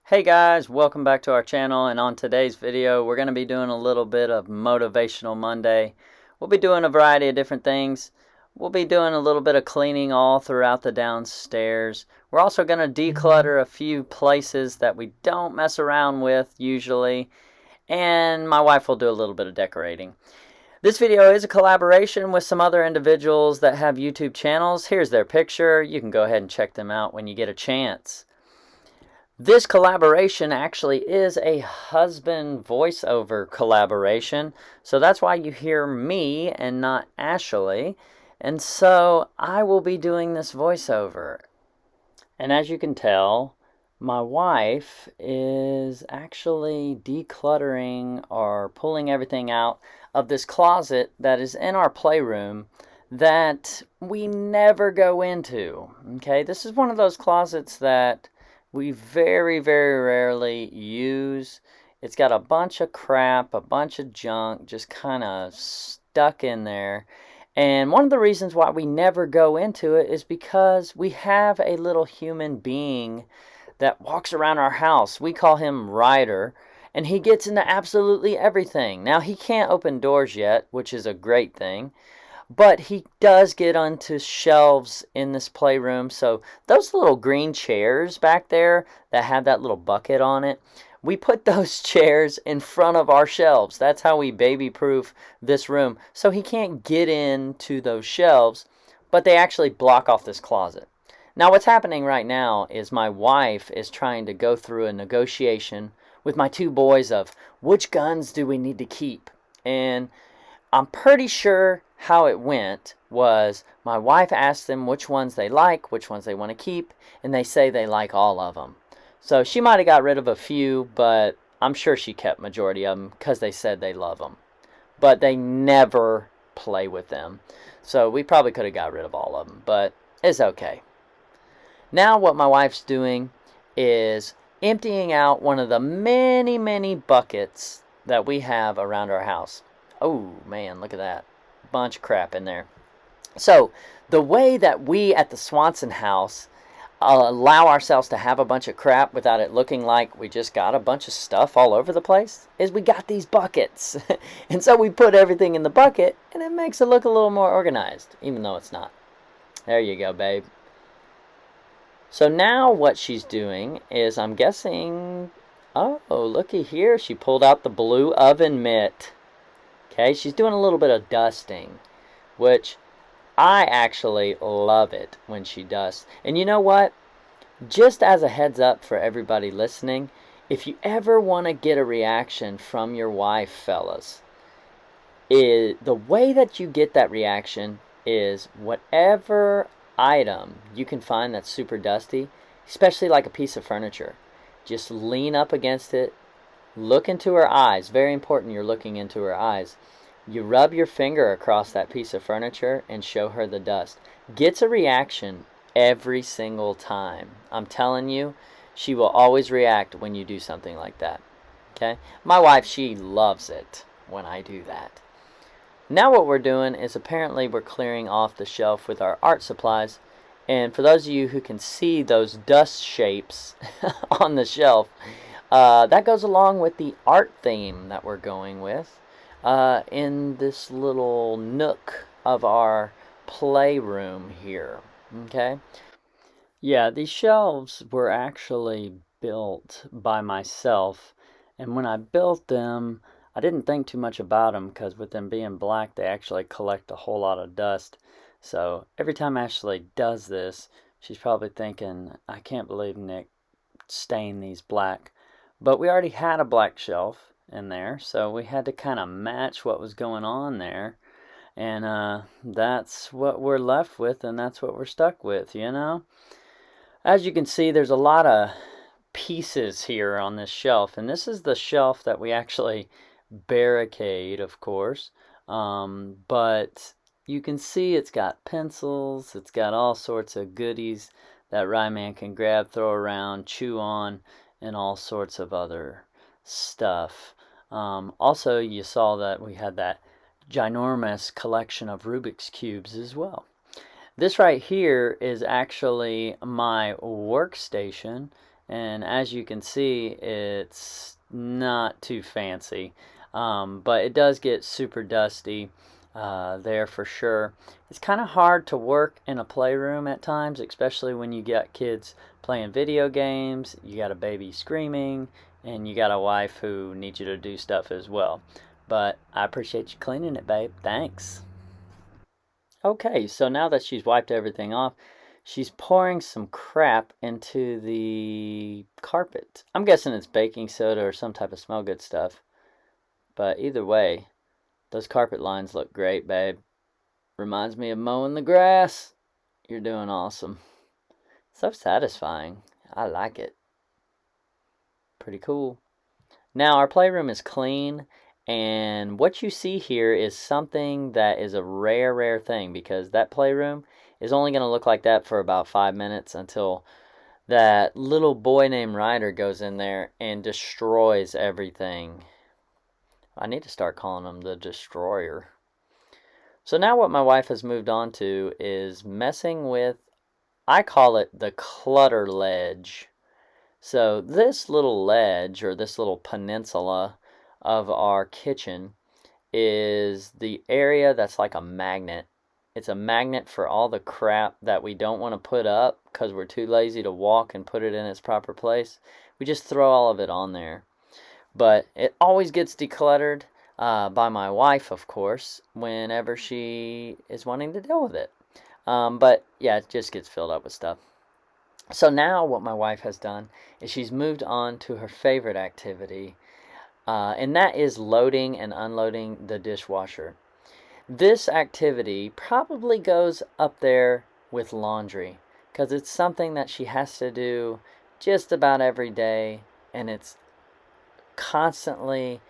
Hey guys, welcome back to our channel, and on today's video we're going to be doing a little bit of Motivational Monday. We'll be doing a variety of different things. We'll be doing a little bit of cleaning all throughout the downstairs. We're also going to declutter a few places that we don't mess around with usually, and my wife will do a little bit of decorating. This video is a collaboration with some other individuals that have YouTube channels. Here's their picture. You can go ahead and check them out when you get a chance. This collaboration actually is a husband voiceover collaboration, so that's why you hear me and not Ashley. And so I will be doing this voiceover. And as you can tell, my wife is actually decluttering or pulling everything out of this closet that is in our playroom that we never go into. Okay, this is one of those closets that we very, very rarely use. It's got a bunch of crap, a bunch of junk just kind of stuck in there. And one of the reasons why we never go into it is because we have a little human being that walks around our house. We call him Ryder, and he gets into absolutely everything. Now, he can't open doors yet, which is a great thing. But he does get onto shelves in this playroom. So those little green chairs back there that have that little bucket on it, we put those chairs in front of our shelves. That's how we baby-proof this room. So he can't get into those shelves, but they actually block off this closet. Now what's happening right now is my wife is trying to go through a negotiation with my two boys of which guns do we need to keep. And I'm pretty sure how it went was my wife asked them which ones they like, which ones they want to keep, and they say they like all of them. So she might have got rid of a few, but I'm sure she kept majority of them because they said they love them. But they never play with them. So we probably could have got rid of all of them, but it's okay. Now what my wife's doing is emptying out one of the many, many buckets that we have around our house. Oh man, look at that. Bunch of crap in there. So the way that we at the Swanson house allow ourselves to have a bunch of crap without it looking like we just got a bunch of stuff all over the place is we got these buckets. And so we put everything in the bucket and it makes it look a little more organized, even though it's not. There you go, babe. So now what she's doing is, I'm guessing, oh, looky here, she pulled out the blue oven mitt. Okay, she's doing a little bit of dusting, which I actually love it when she dusts. And you know what? Just as a heads up for everybody listening, if you ever want to get a reaction from your wife, fellas, the way that you get that reaction is whatever item you can find that's super dusty, especially like a piece of furniture, just lean up against it. Look into her eyes. Very important, you're looking into her eyes. You rub your finger across that piece of furniture and show her the dust. Gets a reaction every single time. I'm telling you, she will always react when you do something like that. Okay? My wife, she loves it when I do that. Now what we're doing is apparently we're clearing off the shelf with our art supplies. And for those of you who can see those dust shapes on the shelf, that goes along with the art theme that we're going with in this little nook of our playroom here. Okay? Yeah, these shelves were actually built by myself, and when I built them, I didn't think too much about them because with them being black, they actually collect a whole lot of dust. So every time Ashley does this, she's probably thinking, I can't believe Nick stained these black. But we already had a black shelf in there, so we had to kind of match what was going on there. And that's what we're left with, and that's what we're stuck with, you know? As you can see, there's a lot of pieces here on this shelf, and this is the shelf that we actually barricade, of course. But you can see it's got pencils, it's got all sorts of goodies that Ryman can grab, throw around, chew on, and all sorts of other stuff. Also, you saw that we had that ginormous collection of Rubik's Cubes as well. This right here is actually my workstation, and as you can see, it's not too fancy, but it does get super dusty there for sure. It's kind of hard to work in a playroom at times, especially when you got kids playing video games, you got a baby screaming, and you got a wife who needs you to do stuff as well. But I appreciate you cleaning it, babe. Thanks. Okay, so now that she's wiped everything off, she's pouring some crap into the carpet. I'm guessing it's baking soda or some type of smell good stuff. But either way, those carpet lines look great, babe. Reminds me of mowing the grass. You're doing awesome. So satisfying. I like it. Pretty cool. Now our playroom is clean, and what you see here is something that is a rare thing, because that playroom is only going to look like that for about 5 minutes until that little boy named Ryder goes in there and destroys everything. I need to start calling him the Destroyer. So now what my wife has moved on to is messing with, I call it the clutter ledge. So this little ledge, or this little peninsula of our kitchen, is the area that's like a magnet. It's a magnet for all the crap that we don't want to put up because we're too lazy to walk and put it in its proper place. We just throw all of it on there. But it always gets decluttered by my wife, of course, whenever she is wanting to deal with it. But yeah, it just gets filled up with stuff. So now what my wife has done is she's moved on to her favorite activity, and that is loading and unloading the dishwasher. This activity probably goes up there with laundry, because it's something that she has to do just about every day, and it's constantly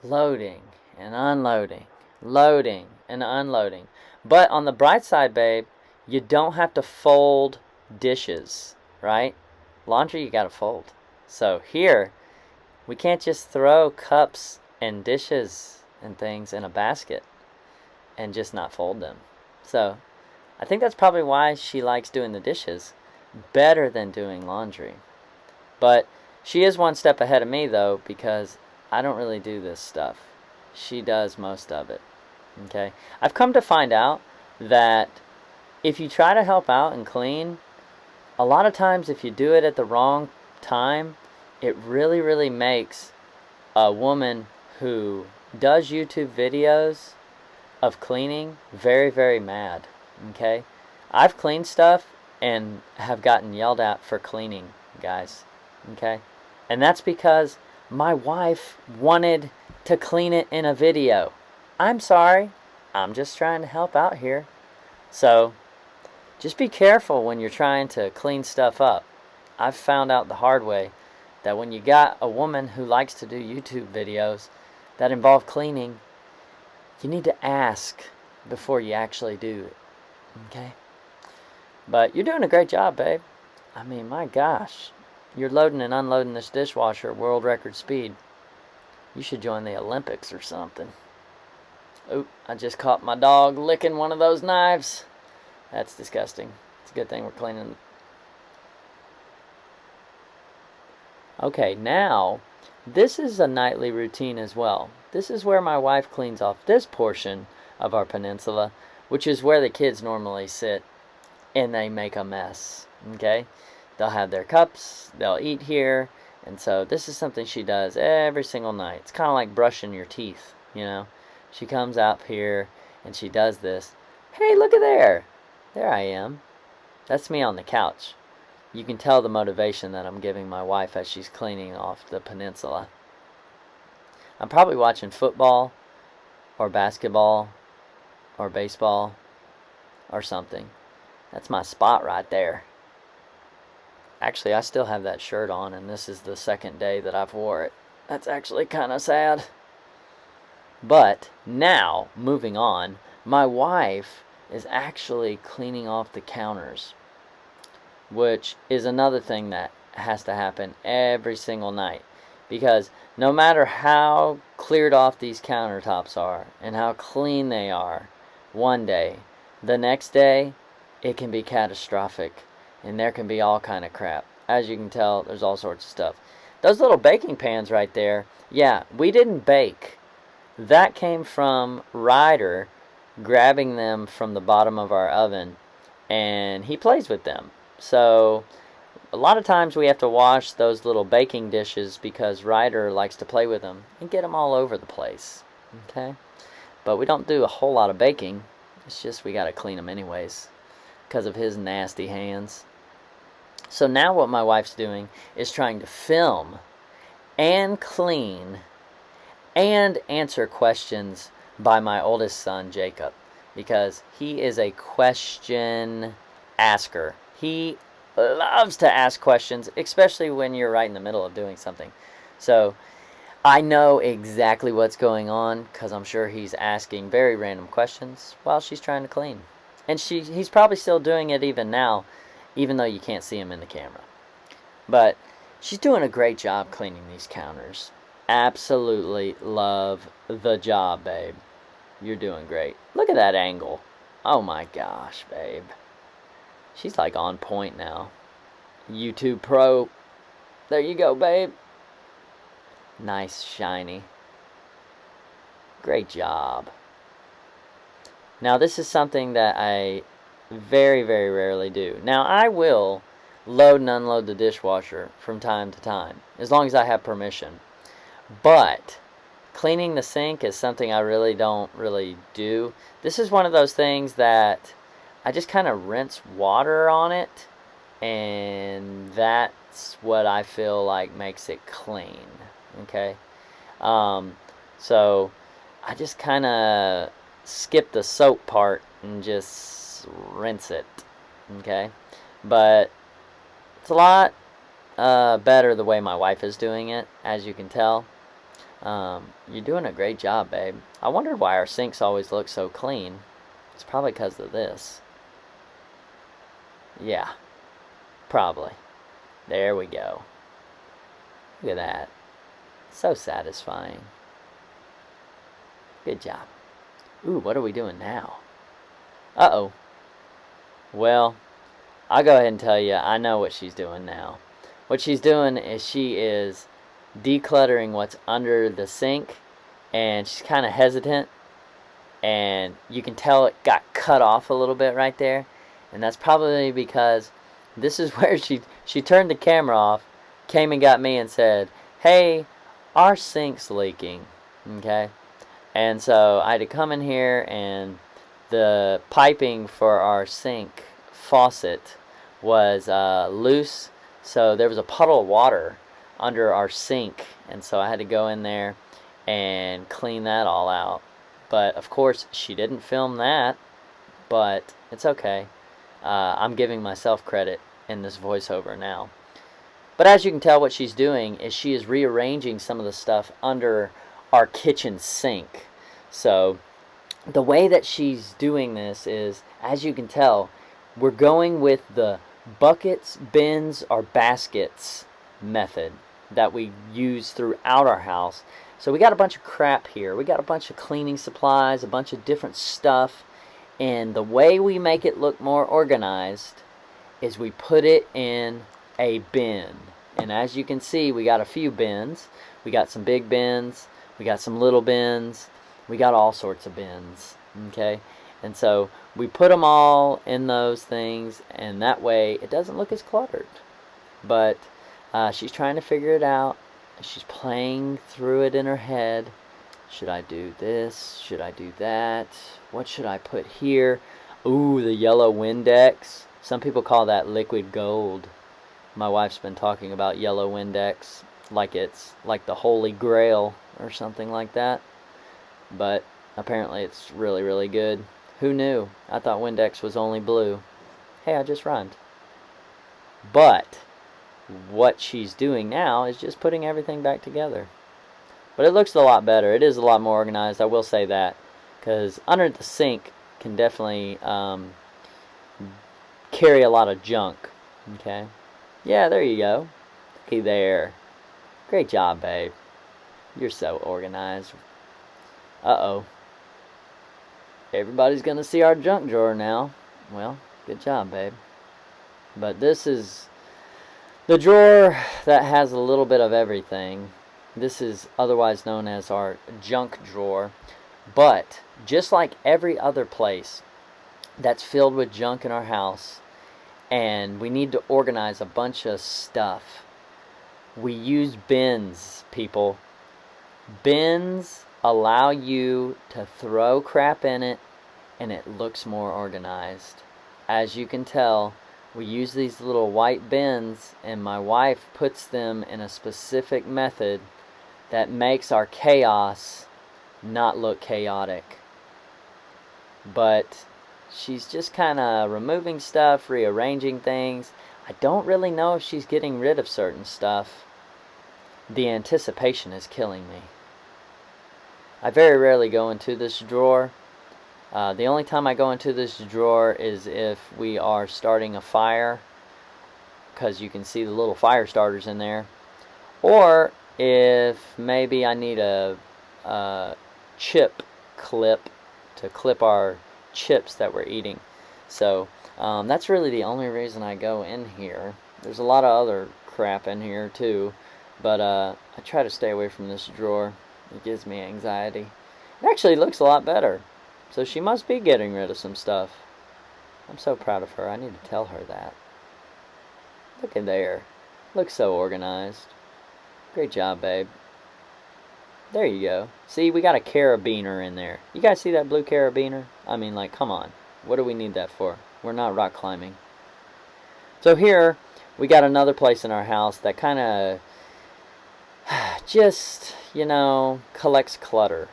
loading and unloading, loading and unloading. But on the bright side, babe, you don't have to fold dishes, right? Laundry you gotta fold. So here, we can't just throw cups and dishes and things in a basket and just not fold them. So I think that's probably why she likes doing the dishes better than doing laundry. But she is one step ahead of me, though, because I don't really do this stuff. She does most of it. Okay? I've come to find out that if you try to help out and clean, a lot of times if you do it at the wrong time, it really makes a woman who does YouTube videos of cleaning very mad. Okay? I've cleaned stuff and have gotten yelled at for cleaning, guys. Okay? And that's because my wife wanted to clean it in a video. I'm sorry. I'm just trying to help out here. So just be careful when you're trying to clean stuff up. I've found out the hard way that when you got a woman who likes to do YouTube videos that involve cleaning, you need to ask before you actually do it. Okay? But you're doing a great job, babe. I mean, my gosh. You're loading and unloading this dishwasher at world record speed. You should join the Olympics or something. Oop, I just caught my dog licking one of those knives. That's disgusting. It's a good thing we're cleaning. Okay, now, this is a nightly routine as well. This is where my wife cleans off this portion of our peninsula, which is where the kids normally sit, and they make a mess. Okay? They'll have their cups, they'll eat here, and so this is something she does every single night. It's kind of like brushing your teeth, you know. She comes out here and she does this. Hey, look at there. There I am. That's me on the couch. You can tell the motivation that I'm giving my wife as she's cleaning off the peninsula. I'm probably watching football or basketball or baseball or something. That's my spot right there. Actually, I still have that shirt on, and this is the second day that I've wore it. That's actually kind of sad. But now, moving on, my wife is actually cleaning off the counters, which is another thing that has to happen every single night. Because no matter how cleared off these countertops are and how clean they are one day, the next day, it can be catastrophic. And there can be all kind of crap. as you can tell, there's all sorts of stuff. Those little baking pans right there, yeah, we didn't bake. That came from Ryder grabbing them from the bottom of our oven, and he plays with them. So a lot of times we have to wash those little baking dishes because Ryder likes to play with them and get them all over the place. Okay? But we don't do a whole lot of baking. It's just we got to clean them anyways because of his nasty hands. So now what my wife's doing is trying to film and clean and answer questions by my oldest son, Jacob, because he is a question asker. He loves to ask questions, especially when you're right in the middle of doing something. So I know exactly what's going on because I'm sure he's asking very random questions while she's trying to clean. And he's probably still doing it even now, even though you can't see him in the camera. But she's doing a great job cleaning these counters. Absolutely love the job, babe. You're doing great. Look at that angle. Oh my gosh, babe. She's like on point now. YouTube Pro. There you go, babe. Nice, shiny. Great job. Now, this is something that I very, very rarely do. Now, I will load and unload the dishwasher from time to time, as long as I have permission. But cleaning the sink is something I really don't do. This is one of those things that I just kind of rinse water on it, and that's what I feel like makes it clean. Okay? So I just kind of skip the soap part and just rinse it. Okay? But it's a lot better the way my wife is doing it, as you can tell. You're doing a great job, babe. I wondered why our sinks always look so clean. It's probably because of this. Yeah, probably. There we go. Look at that. So satisfying. Good job. Ooh, what are we doing now? Uh-oh. Well, I'll go ahead and tell you, I know what she's doing now. What she's doing is she is decluttering what's under the sink, and she's kind of hesitant, and you can tell it got cut off a little bit right there, and that's probably because this is where she turned the camera off, came and got me and said, hey, our sink's leaking. Okay? And so I had to come in here, and the piping for our sink faucet was loose, so there was a puddle of water under our sink, and so I had to go in there and clean that all out. But of course she didn't film that, but it's okay. I'm giving myself credit in this voiceover now. But as you can tell, what she's doing is she is rearranging some of the stuff under our kitchen sink. So the way that she's doing this is, as you can tell, we're going with the buckets, bins, or baskets method that we use throughout our house. So we got a bunch of crap here. We got a bunch of cleaning supplies, a bunch of different stuff. And the way we make it look more organized is we put it in a bin. And as you can see, we got a few bins. We got some big bins. We got some little bins. We got all sorts of bins. Okay? And so we put them all in those things, and that way it doesn't look as cluttered. But she's trying to figure it out. She's playing through it in her head. Should I do this? Should I do that? What should I put here? Ooh, the yellow Windex. Some people call that liquid gold. My wife's been talking about yellow Windex like it's like the Holy Grail or something like that. But apparently it's really, really good. Who knew? I thought Windex was only blue. Hey, I just rhymed. But what she's doing now is just putting everything back together. But it looks a lot better. It is a lot more organized, I will say that. Because under the sink can definitely carry a lot of junk. Okay? Yeah, there you go. Okay, there. Great job, babe. You're so organized. Uh-oh. Everybody's going to see our junk drawer now. Well, good job, babe. But this is The drawer that has a little bit of everything, this is otherwise known as our junk drawer. But just like every other place that's filled with junk in our house and we need to organize a bunch of stuff, we use bins, people. Bins allow you to throw crap in it and it looks more organized. As you can tell, we use these little white bins and my wife puts them in a specific method that makes our chaos not look chaotic. But she's just kind of removing stuff, rearranging things. I don't really know if she's getting rid of certain stuff. The anticipation is killing me. I very rarely go into this drawer. The only time I go into this drawer is if we are starting a fire, because you can see the little fire starters in there, or if maybe I need a chip clip to clip our chips that we're eating. So that's really the only reason I go in here. There's a lot of other crap in here too, but I try to stay away from this drawer. It gives me anxiety. It actually looks a lot better. So she must be getting rid of some stuff. I'm so proud of her. I need to tell her that. Look at there. Looks so organized. Great job, babe. There you go. See, we got a carabiner in there. You guys see that blue carabiner? I mean, like, come on. What do we need that for? We're not rock climbing. So here, we got another place in our house that kind of just, you know, collects clutter.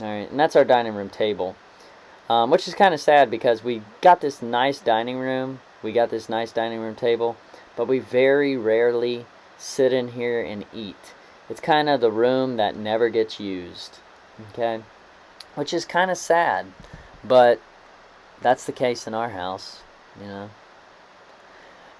Alright, and that's our dining room table. Which is kind of sad because we got this nice dining room. We got this nice dining room table. But we very rarely sit in here and eat. It's kind of the room that never gets used. Okay? Which is kind of sad. But that's the case in our house. You know?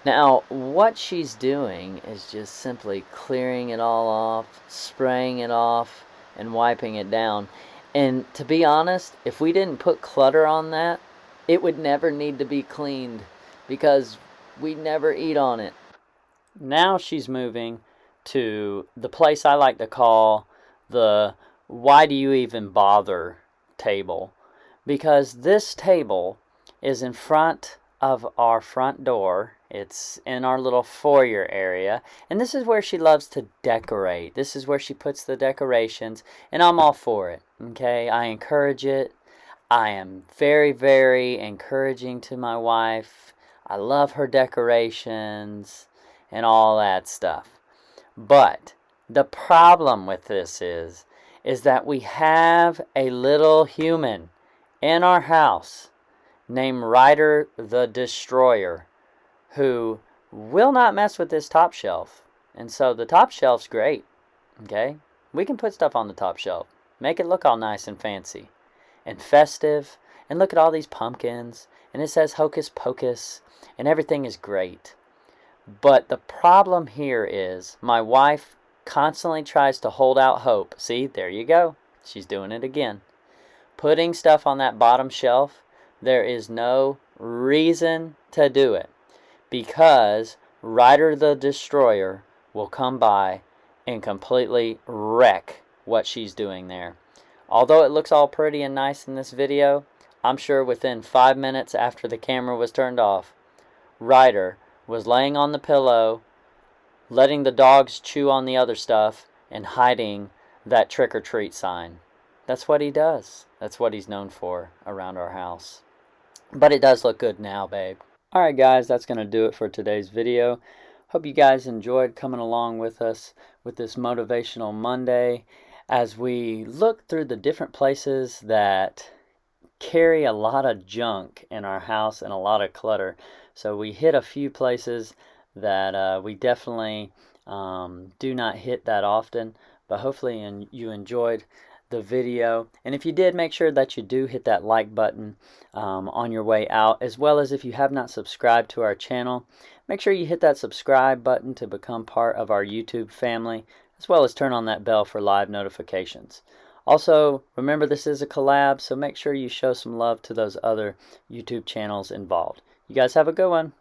Now, what she's doing is just simply clearing it all off, spraying it off, and wiping it down. And to be honest, if we didn't put clutter on that, it would never need to be cleaned because we never eat on it. Now she's moving to the place I like to call the why do you even bother table. Because this table is in front of our front door. It's in our little foyer area, and this is where she loves to decorate. This is where she puts the decorations, and I'm all for it. Okay, I encourage it. I am very, very encouraging to my wife. I love her decorations and all that stuff. But the problem with this is that we have a little human in our house named Ryder the Destroyer, who will not mess with this top shelf. And so the top shelf's great, okay? We can put stuff on the top shelf. Make it look all nice and fancy and festive. And look at all these pumpkins. And it says Hocus Pocus. And everything is great. But the problem here is my wife constantly tries to hold out hope. See, there you go. She's doing it again. Putting stuff on that bottom shelf, there is no reason to do it. Because Ryder the Destroyer will come by and completely wreck what she's doing there. Although it looks all pretty and nice in this video, I'm sure within 5 minutes after the camera was turned off, Ryder was laying on the pillow, letting the dogs chew on the other stuff, and hiding that trick or treat sign. That's what he does. That's what he's known for around our house. But it does look good now, babe. Alright guys, that's going to do it for today's video. Hope you guys enjoyed coming along with us with this Motivational Monday as we look through the different places that carry a lot of junk in our house and a lot of clutter. So we hit a few places that we definitely do not hit that often, but hopefully you enjoyed the video. And if you did, make sure that you do hit that like button on your way out, as well as if you have not subscribed to our channel, make sure you hit that subscribe button to become part of our YouTube family, as well as turn on that bell for live notifications. Also, remember this is a collab, so make sure you show some love to those other YouTube channels involved. You guys have a good one.